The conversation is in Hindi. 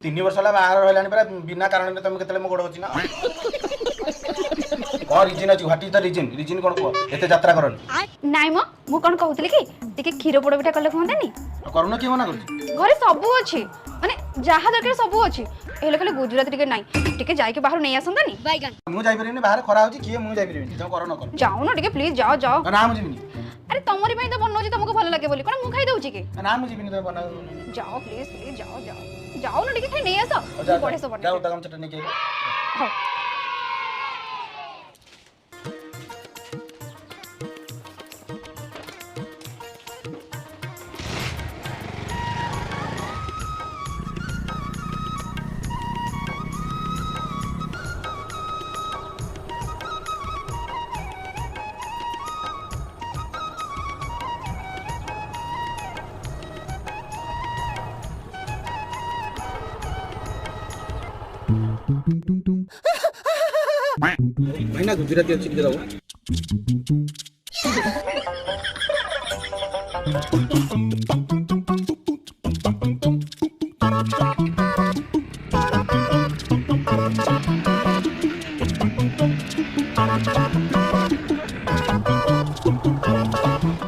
3 वर्ष होला बाहर रहलानी परा बिना कारण में तुम केतले मो गोड़ होची ना कौन रीजन अछि what is the reason reason कोन को एते यात्रा करन नाइ म मु कोन कहउतली कि टिके खीर पोड़ पिठा कले कहंतानी करूनो की मना करछि घरे सबु अछि माने जहा दरकार सबु अछि एले खाली गुजरात टिके नाइ टिके जाय के बाहर नै आसंतानी बैगन मु जाई परिनी बाहर खरा होची किए मु जाई परिनी तुम करो न कर जाओ न टिके प्लीज जाओ जाओ ना मु जीविनी अरे तमरी पई तो बनौजी तुमको भल लागे बोली कोन मु खाई दउची के ना मु जीविनी तुम बना जाओ प्लीज प्लीज जाओ जाओ जाओ न टिके खाई नै आसो बड़े सब बना जाओ तगम चटनी के हां भाई ना गुजराती अच्छी की तरह